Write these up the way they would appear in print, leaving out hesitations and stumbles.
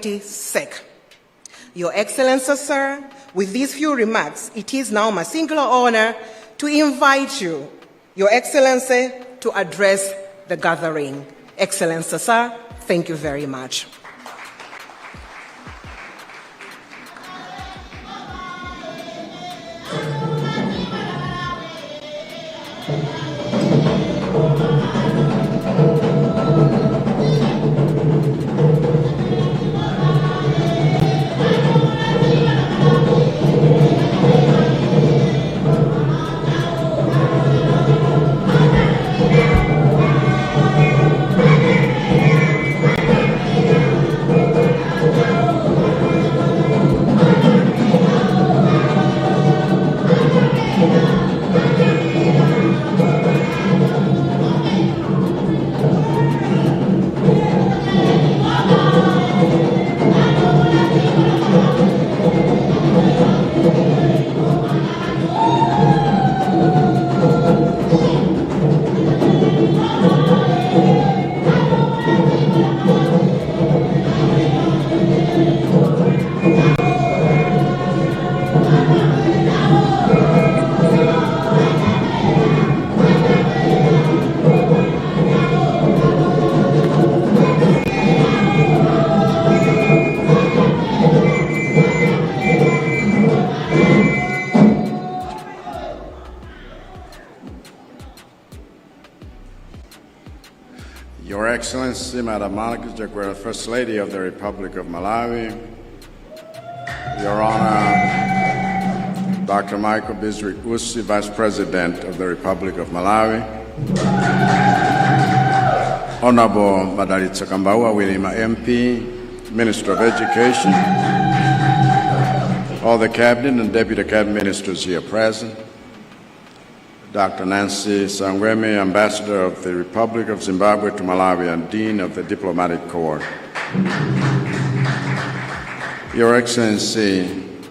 sake. Your Excellency, sir, with these few remarks, it is now my singular honor to invite you, Your Excellency, to address the gathering. Excellency, sir, thank you very much. Your Excellency, Madam Chakwera, First Lady of the Republic of Malawi, Your Honor, Dr. Michael Bisrick Usi, Vice President of the Republic of Malawi, Honorable Madalitsa Kambawa Wilima MP, Minister of Education, all the Cabinet and Deputy Cabinet Ministers here present, Dr. Nancy Sangwemi, Ambassador of the Republic of Zimbabwe to Malawi and Dean of the Diplomatic Corps. Your Excellency,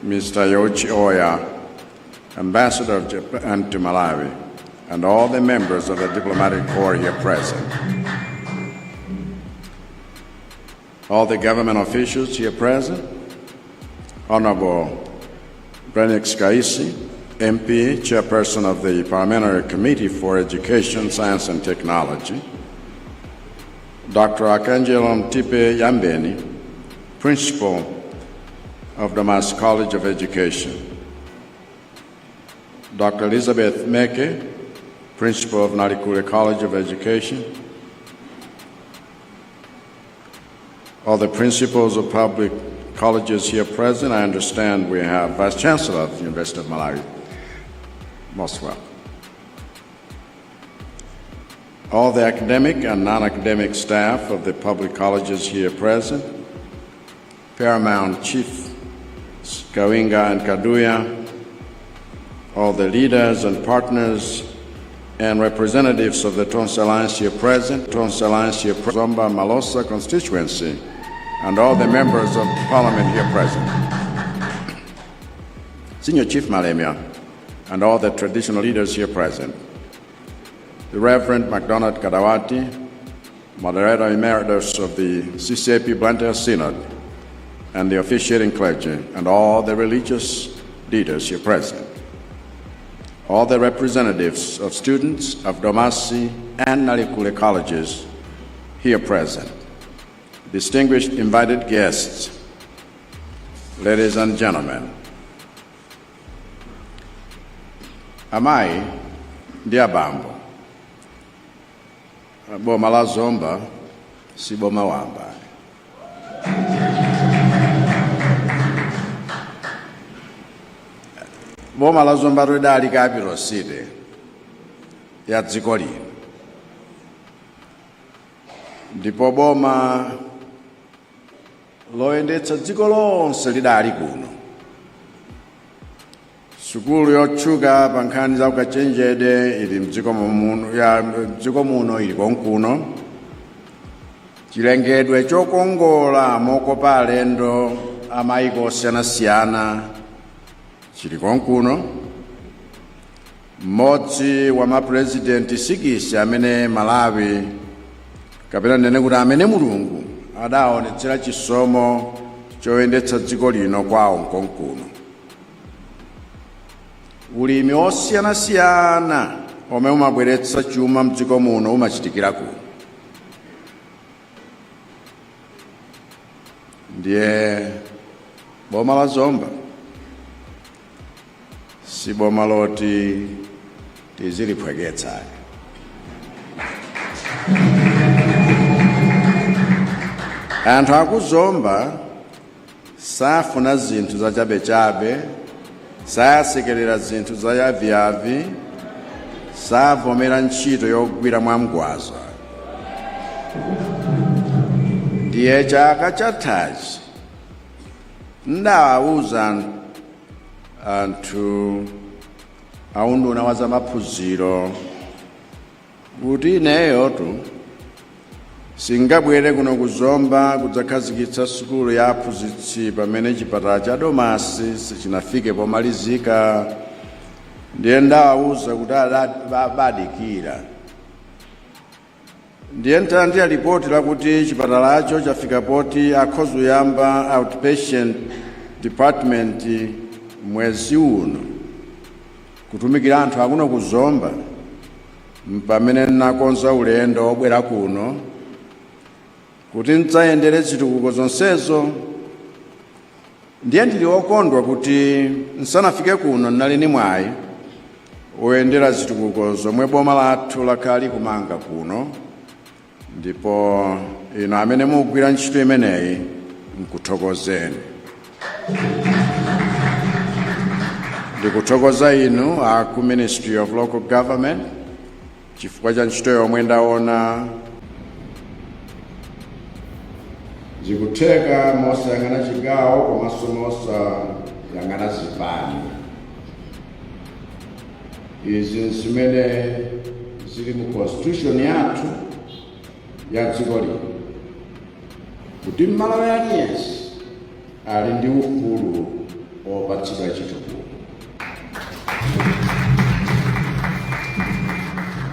Mr. Yoichi Oya, Ambassador of Japan to Malawi, and all the members of the Diplomatic Corps here present. All the government officials here present, Honorable Brenix Kaisi, MP, Chairperson of the Parliamentary Committee for Education, Science and Technology, Dr. Arcangelo Mtipe Yambeni, Principal of Domasi College of Education, Dr. Elizabeth Meke, Principal of Nalikule College of Education, all the principals of public colleges here present. I understand we have Vice Chancellor of the University of Malawi. Most welcome. All the academic and non-academic staff of the public colleges here present, Paramount Chief Kawinga and Kaduya, all the leaders and partners and representatives of the Tonse Alliance here present, Zomba Malosa constituency, and all the members of Parliament here present. Senior Chief Malemia, and all the traditional leaders here present. The Reverend MacDonald Kadawati, Moderator Emeritus of the CCAP Blantyre Synod, and the officiating clergy, and all the religious leaders here present. All the representatives of students of Domasi and Nalikule colleges here present. Distinguished invited guests, ladies and gentlemen, Amai ndia bambo, boma la Zomba, si boma wamba. Boma la Zomba rwedali capital city ya dziko lino. Ndipo boma loyendetsa dziko lonse lidali kuno. Sukulu yotchuka pa nkhani za ukachenjede ili mdziko muno ili konkuno. Chilengedwe chokongola mokopa alendo amayiko osiyanasiyana chili konkuno. Mmodzi wa mapresidenti 6 amene Malawi kapena nene kuti amene Mulungu adaonetsera chisomo choyendetsa dziko lino kwawo nkonkuno. Ulimi osiyanasiyana omwe umabweretsa chuma mdziko muno umachitikira kuno. Ndiye boma la Zomba si boma loti tizilipwegetsa. Anthu aku Zomba safuna zinthu za chabechabe, sasekerera zinthu za yaviyavi, savomera ntchito yogwira mwamgwaza. Ndiye chaka chathachi ndawauza anthu aunduna wa zamaphunziro kuti ineyotu singabwere kuno ku Zomba kudzakhazikitsa sukulu ya aphunzitsi pamene chipatala cha Domasi sichinafike pomalizika. Ndiye ndawauza kuti abadikira. Ndiye ntandiya ripoti lakuti chipatalacho chafika poti akhoza kuyamba outpatient department mwezi uno kutumikira anthu akuno ku Zomba, pamene nakonza ulendo obwera kuno kuti ndzayendere zitukuko zonsezo. Ndiye ndili okondwa kuti nsanafike kuno nnali ndi mwayi oyendera zitukuko zomwe boma lathu lakhala kumanga kuno, ndipo ino amene mugwira ntchito imeneyi nkuthokozeni. Ndikuthokoza inu ku Ministry of Local Government chifukwa cha ntchito yomwe ndaona zikutheka mosayang'ana chigawo komanso mosayang'ana zipani. Izi zimene zili mu constitution yathu ya dziko lino kuti mmalo aliyense ali ndi ufulu opatsidwa chitukuko.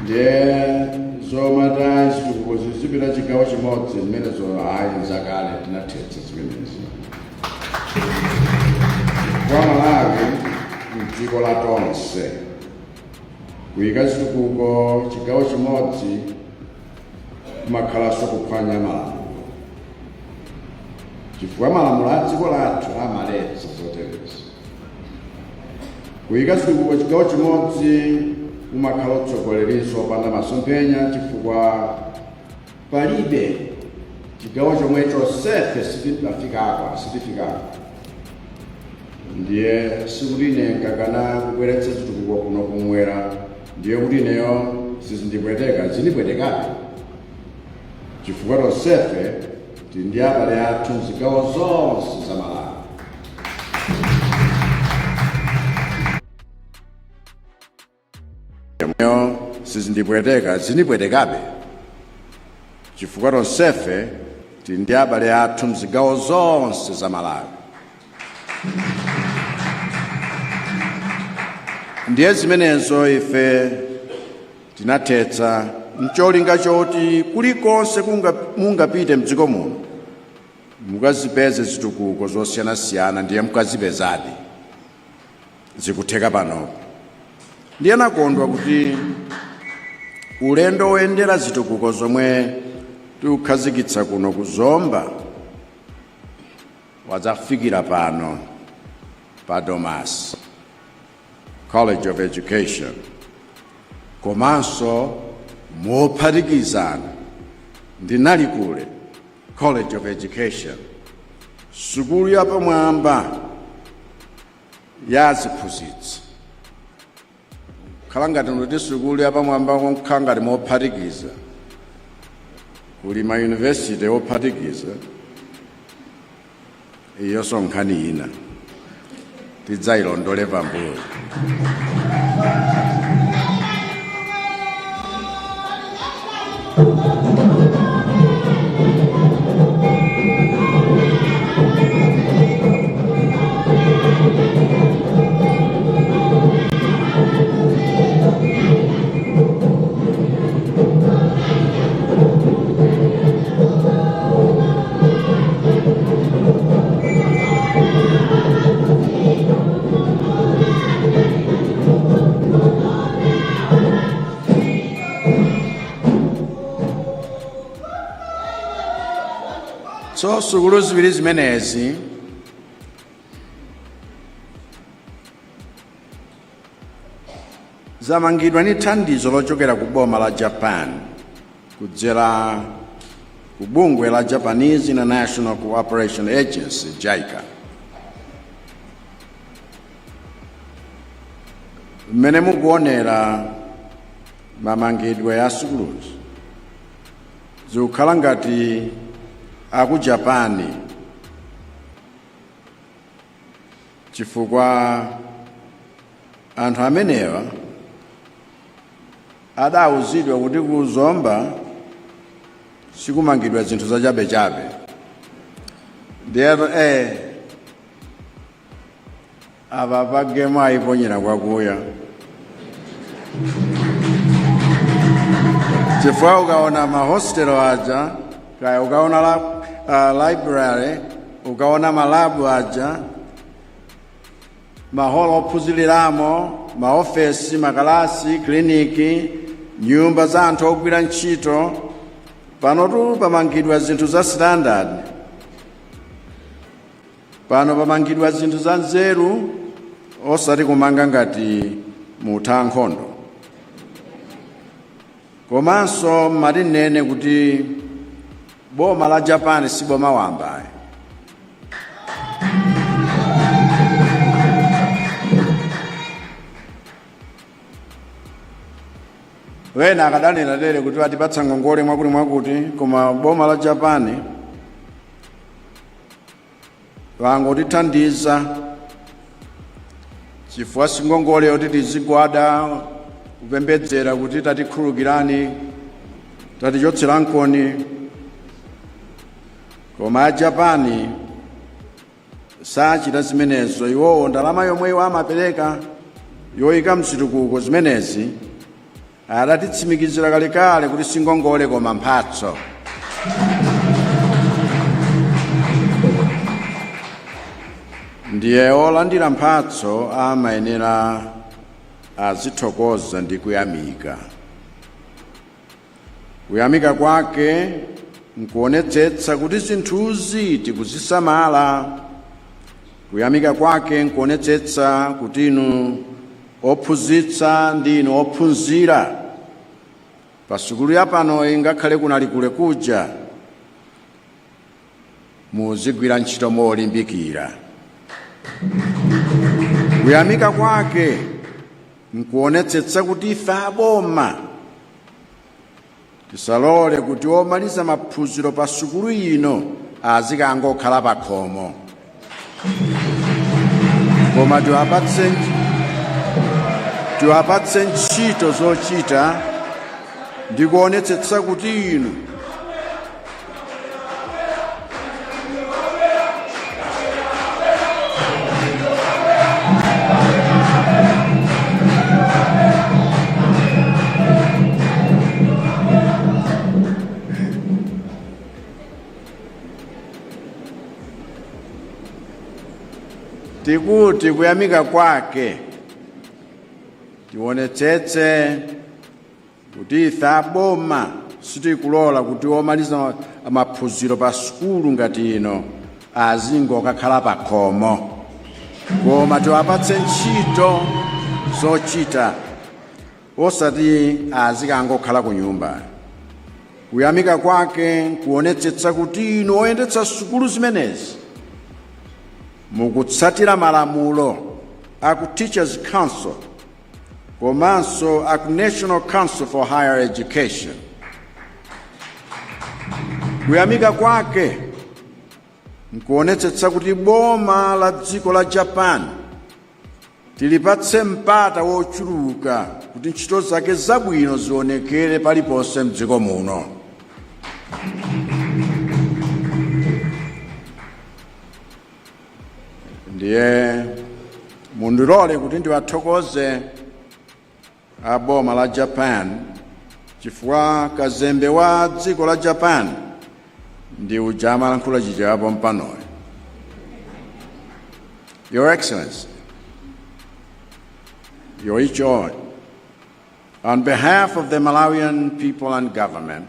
Ndiye zomata chitukuko zizipita chigawo chimodzi mmene ayi zakale tinathetsa zimenezi. Kwa Malawi mdziko latonse kuyika chitukuko chigawo chimodzi kumakhalanso kuphwanya malamulo, chifukwa malamulo a dziko lathu amaletsa zoterezi. Kuyika chitukuko chigawo chimodzi kumakhala utsogolerinso opanda masomphenya, chifukwa palibe chigawo chomwecho sefe sitifikako. Ndiye sikuti ine nkakana kubweretsa chitukuko kuno kumwera, ndiye kuti ineyo sizindipweteka, zinipwetekabe. Chifukwa tonsefe tindi abale athu mzigawo zonse za Malawi. Sizindipweteka, zinipwetekabe. Chifukwa tonsefe tindi abale athu mzigawo zonse za Malawi. Ndiye zimenezo ife tinathetsa ncholinga choti kulikonse mungapite mdziko muno mukazipeze zitukuko zosiyanasiyana, ndiye mukazipezadi zikutheka panopo. Ndiye nakondwa kuti ulendo woyendera zitukuko zomwe tikukhazikitsa kuno ku Zomba wadzafikira pano pa Domasi College of Education, komanso mophatikizana ndi Nalikule College of Education, sukulu yapamwamba ya aphunzitsi. Khala ngati ndi sukulu yapamwamba kokhala ngati mophatikiza kuli ma university ophatikiza, iyonso nkhani ina tidzayilondole pambuyo. So sukulu ziwiri zimenezi zamangidwa ni thandizo lochokera ku boma la Japan kudzera ku bungwe la Japanese International Cooperation Agency, JICA. Mmene mukuonera mamangidwe ya sukuluzi zikukhala ngati aku Japani chifukwa anthu amenewa adawuzidwa kuti ku Zomba sikumangidwa zinthu zachabechabe. Ndiyero ava pagemu ayiponyera kwakuya chifukwa ukaona mahostelo aja kaya ukaona library, ukaona malabu aja, maholo ophunziramo, maofesi, makalasi, kliniki, nyumba za anthu ogwira ntchito, panotu pamangidwa zinthu za standard, pano pamangidwa zinthu za nzeru osati kumanga ngati mutha nkhondo. Komanso matinene kuti boma la Japan si boma wamba. Wena akadanena lere kuti atipatsa ngongole mwakuti koma boma la Japan wangotithandiza chifukwa singongole yoti tizigwada kupembedzera kuti tatikhulukirani tatichotsera nkoni. Koma a Japani sachita zimenezo. Iwowo ndalama yomwe iwo amapereka yoyika mzitukuko zimenezi adatitsimikizira kalekale kuti singongole koma mphatso. Ndiye olandira mphatso amayenera azithokoza ndi kuyamika. Kuyamika kwake nkuonetsetsa kuti zinthuzi tikuzisamala. Kuyamika kwake nkuonetsetsa kuti inu ophunzitsa ndi inu ophunzira pa sukulu yapano ingakhale ku Nalikule kuja muzigwira ntchito molimbikira. Kuyamika kwake nkuonetsetsa kuti ife aboma tisalole kuti omaliza maphunziro pa sukulu ino azikangokhala pa khomo, koma tiwapatse ntchito zochita ndi kuonetsetsa kuti inu tikuti kuyamika kwake tionetsetse kuti ife aboma sitikulola kuti omaliza maphunziro pa sukulu ngati ino azingokakhala pa khomo, koma tiwapatse ntchito zochita osati azikangokhala ku nyumba. Kuyamika kwake kuonetsetsa kuti ino oyendetsa sukulu zimenezi mukutsatira malamulo aku Teachers Council komanso aku National Council for Higher Education. Kuyamika kwake nkuonetsetsa kuti boma la dziko la Japan tilipatse mpata wochuluka kuti ntchito zake zabwino zionekere paliponse mdziko muno. Ndiye mundilole kuti ndiwathokoze aboma la Japan chifukwa kazembe wa dziko la Japan ndi ujama lankhula chichapo mpanoyo. Your Excellency, Your Ichoi, on behalf of the Malawian people and government,